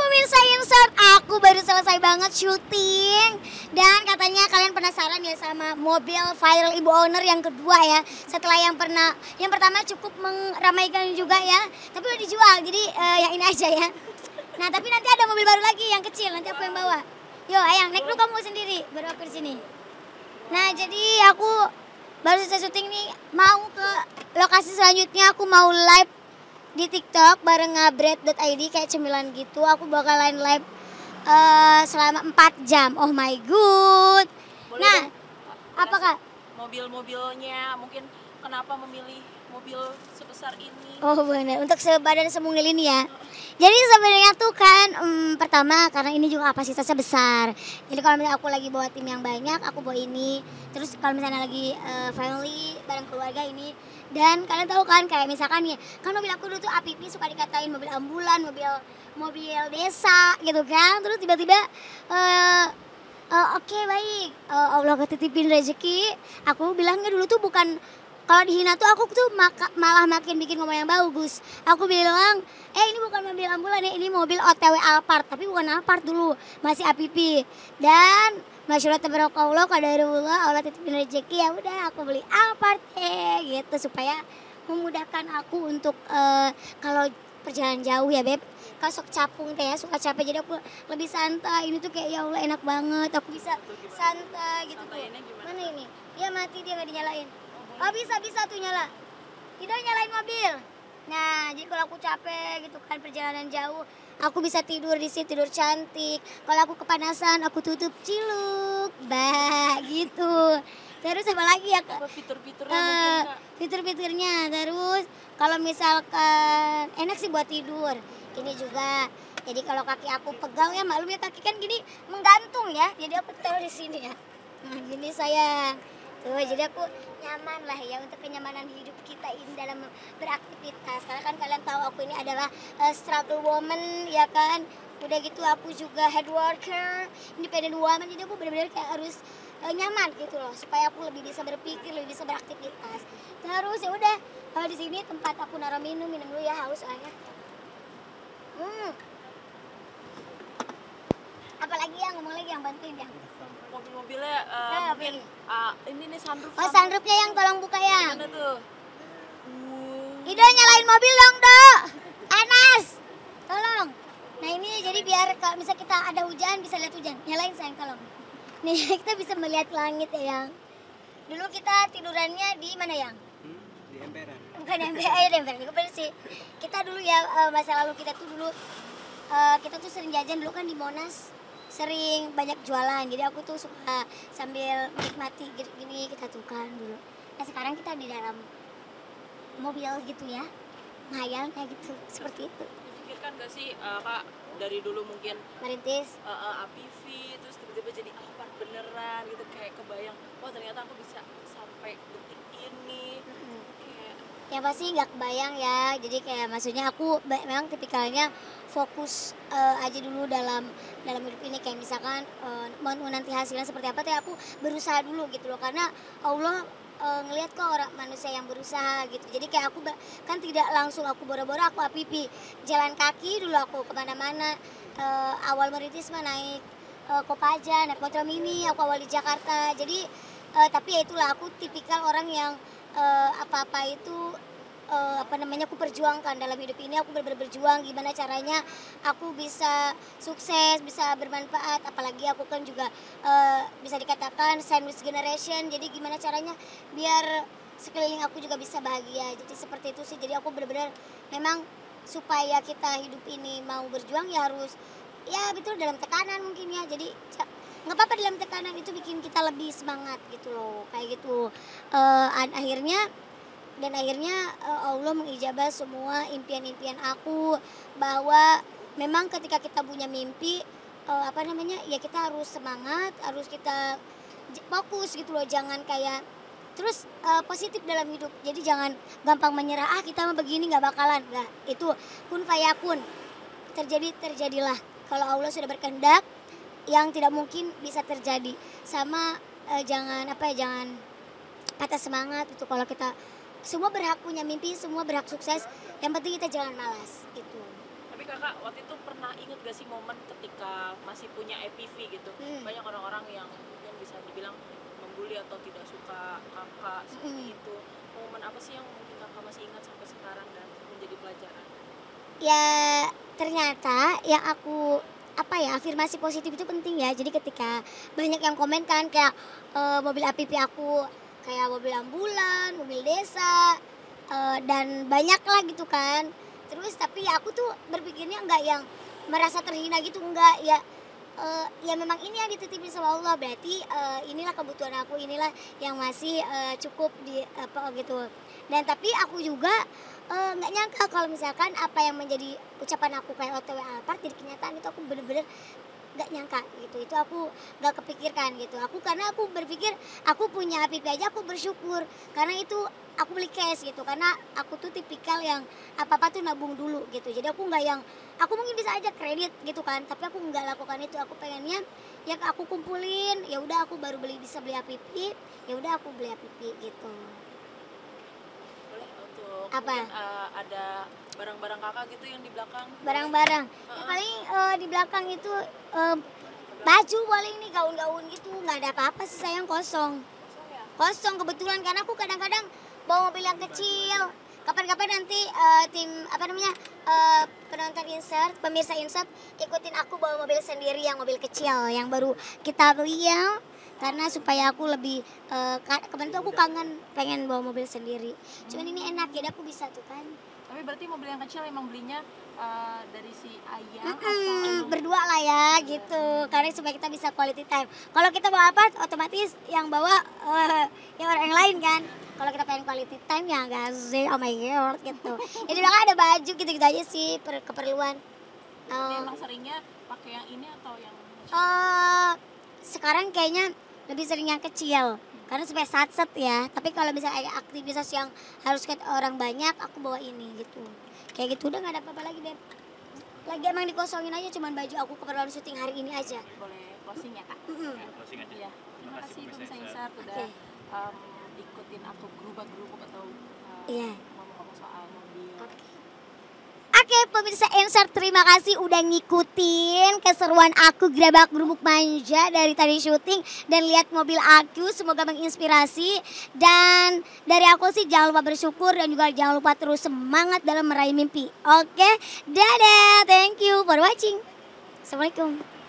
pemirsa Insert, aku baru selesai banget syuting. Dan katanya kalian penasaran ya sama mobil viral ibu owner yang kedua ya. Setelah yang pertama cukup meramaikan juga ya. Tapi udah dijual, jadi yang ini aja ya. Nah tapi nanti ada mobil baru lagi yang kecil, nanti aku yang bawa. Yo Ayang, naik dulu kamu sendiri, baru aku di sini. Nah jadi aku baru selesai syuting nih, mau ke lokasi selanjutnya. Aku mau live di TikTok bareng ngabret.id kayak cemilan gitu. Aku bakalan live selama 4 jam. Oh my god. Boleh Nah, dong, apakah? mobil-mobilnya, mungkin kenapa memilih mobil sebesar ini? Oh benar, untuk sebadan semungil ini ya. Jadi sebenarnya tuh kan pertama karena ini juga kapasitasnya besar. Jadi kalau misalnya aku lagi bawa tim yang banyak, aku bawa ini. Terus kalau misalnya lagi family bareng keluarga ini. Dan kalian tahu kan kayak misalkan nih, kan mobil aku dulu tuh APP suka dikatain mobil ambulan, mobil desa gitu kan. Terus tiba-tiba oke baik, Allah ketitipin rezeki. Aku bilangnya dulu tuh bukan, kalau dihina tuh aku tuh malah makin bikin ngomong yang bagus. Aku bilang, ini bukan mobil ambulan ya, ini mobil OTW Alphard. Tapi bukan Alphard dulu, masih APP. Dan Masya Allah tabarakallah qadarullah, Allah titipin rezeki, ya udah aku beli Alphard gitu supaya memudahkan aku untuk kalau perjalanan jauh ya Beb. Kalau sok capung teh ya, suka capek, jadi aku lebih santai. Ini tuh kayak ya Allah enak banget, aku bisa santai gitu tuh. Mana ini? Dia mati, dia nggak dinyalain. Oh bisa tuh nyala. Tidak nyalain mobil. Nah jadi kalau aku capek gitu kan perjalanan jauh, aku bisa tidur di situ, tidur cantik. Kalau aku kepanasan, aku tutup ciluk, gitu. Terus apa lagi ya Kak? Fitur-fiturnya mungkin Kak. Fitur-fiturnya. Terus kalau misalkan enak sih buat tidur. Ini juga. Jadi kalau kaki aku pegang ya, maklum ya kaki kan gini menggantung ya. Jadi aku taruh di sini ya. Nah gini sayang. Tuh, jadi aku nyaman lah ya untuk kenyamanan hidup kita ini dalam beraktivitas. Karena kan kalian tahu aku ini adalah struggle woman ya kan. Udah gitu aku juga head worker, independent woman. Jadi aku benar-benar kayak harus nyaman gitu loh, supaya aku lebih bisa berpikir, lebih bisa beraktivitas. Terus ya udah, kalau di sini tempat aku naruh minum dulu ya, haus soalnya. Apalagi yang ngomong lagi yang bantuin ya. Mobil-mobilnya mungkin ini nih sunroof. Oh sunroofnya yang tolong buka ya. Gimana tuh? Ido nyalain mobil dong Do. Anas, tolong. Nah ini jadi biar kalau misalnya kita ada hujan bisa lihat hujan. Nyalain sayang tolong. Nih kita bisa melihat langit ya yang. Dulu kita tidurannya di mana yang? Di emperan. Bukan emperan, di emperan juga bener sih. Kita dulu ya masa lalu kita tuh dulu kita tuh sering jajan dulu kan di Monas. Sering banyak jualan, jadi aku tuh suka sambil menikmati gini kita tuh kan dulu. Nah sekarang kita di dalam mobil gitu ya, ngayal kayak gitu, seperti itu. Dipikirkan gak sih Kak, dari dulu mungkin Merintis. APV, terus tiba-tiba jadi Alphard beneran gitu, kayak kebayang, wah ternyata aku bisa sampai detik ini. Kayak Ya pasti nggak kebayang ya, jadi kayak maksudnya aku memang tipikalnya fokus aja dulu dalam hidup ini, kayak misalkan mau nanti hasilnya seperti apa, tapi aku berusaha dulu gitu loh, karena Allah ngelihat kok orang manusia yang berusaha gitu. Jadi kayak aku kan tidak langsung aku boro-boro aku APP, jalan kaki dulu aku kemana-mana. Awal merintis mah naik Kopaja, naik motor mini, aku awal di Jakarta. Jadi tapi ya itulah, aku tipikal orang yang apa-apa itu aku perjuangkan dalam hidup ini. Aku berjuang gimana caranya aku bisa sukses, bisa bermanfaat. Apalagi aku kan juga bisa dikatakan sandwich generation. Jadi gimana caranya biar sekeliling aku juga bisa bahagia. Jadi seperti itu sih. Jadi aku benar-benar memang supaya kita hidup ini mau berjuang ya harus ya betul dalam tekanan mungkin ya. Jadi nggak apa-apa dalam tekanan, itu bikin kita lebih semangat gitu loh, kayak gitu. Akhirnya Allah mengijabah semua impian-impian aku, bahwa memang ketika kita punya mimpi ya kita harus semangat, harus kita fokus gitu loh, jangan kayak terus positif dalam hidup. Jadi jangan gampang menyerah, kita mah begini nggak bakalan, nggak. Itu kun fayakun, terjadilah. Kalau Allah sudah berkehendak, yang tidak mungkin bisa terjadi. Sama jangan patah semangat itu. Kalau kita semua berhak punya mimpi, semua berhak sukses, yang penting kita jangan malas gitu. tapi Kakak kakak waktu itu pernah inget gak sih momen ketika masih punya EPV gitu, banyak orang-orang yang mungkin bisa dibilang membuli atau tidak suka kakak seperti itu, momen apa sih yang mungkin kakak masih ingat sampai sekarang dan menjadi pelajaran? Ya ternyata yang aku apa ya, afirmasi positif itu penting ya. Jadi ketika banyak yang komen kan kayak mobil APP aku kayak mobil ambulan, mobil desa, dan banyak lah gitu kan. Terus tapi ya aku tuh berpikirnya enggak yang merasa terhina gitu, enggak ya. Ya memang ini yang dititipin sama Allah, berarti inilah kebutuhan aku, inilah yang masih cukup di apa gitu. Dan tapi aku juga nggak nyangka kalau misalkan apa yang menjadi ucapan aku kayak OTW Alphard jadi kenyataan, itu aku bener-bener nggak nyangka gitu. Itu aku nggak kepikirkan gitu. Karena aku berpikir aku punya APP aja aku bersyukur, karena itu aku beli cash gitu, karena aku tuh tipikal yang apa-apa tuh nabung dulu gitu. Jadi aku nggak yang, aku mungkin bisa aja kredit gitu kan, tapi aku nggak lakukan itu. Aku pengennya ya aku kumpulin, ya udah aku baru bisa beli APP, ya udah aku beli APP gitu. Boleh untuk Apa? mungkin ada barang-barang kakak gitu yang di belakang? Barang-barang ya paling di belakang itu baju paling nih, gaun-gaun gitu, nggak ada apa-apa sih sayang, kosong. Kosong ya? Kosong kebetulan, karena aku kadang-kadang bawa mobil yang kecil. Kapan-kapan nanti tim apa namanya penonton insert, pemirsa insert ikutin aku bawa mobil sendiri, yang mobil kecil yang baru kita beli ya. Karena supaya aku lebih kemarin tuh aku kangen pengen bawa mobil sendiri. Cuman ini enak ya, aku bisa tuh kan. Tapi berarti mobil yang kecil emang belinya dari si ayah atau Berdua lah ya gitu, karena supaya kita bisa quality time. Kalau kita bawa apa otomatis yang bawa ya orang yang lain kan. Kalau kita pengen quality time ya gak sih, oh my god gitu. Jadi belakang ada baju gitu-gitu aja sih keperluan. memang seringnya pakai yang ini atau yang Sekarang kayaknya lebih sering yang kecil karena supaya satset ya. Tapi kalau misalnya ada aktivitas yang harus ke orang banyak, aku bawa ini gitu. Kayak gitu udah nggak ada apa-apa lagi, Beb. Lagi emang dikosongin aja, cuman baju aku keperluan syuting hari ini aja. boleh closing ya kak? Closing aja. Iya. Terima kasih pemirsa insert udah Oke. ikutin aku gerubak-gerubuk atau Iya. ngomong-ngomong soal mobil. Oke, pemirsa insert, terima kasih udah ngikutin keseruan aku gerabak gerubuk manja dari tadi syuting dan lihat mobil aku, semoga menginspirasi. Dan dari aku sih jangan lupa bersyukur dan juga jangan lupa terus semangat dalam meraih mimpi. Oke, dadah, thank you for watching. Assalamualaikum.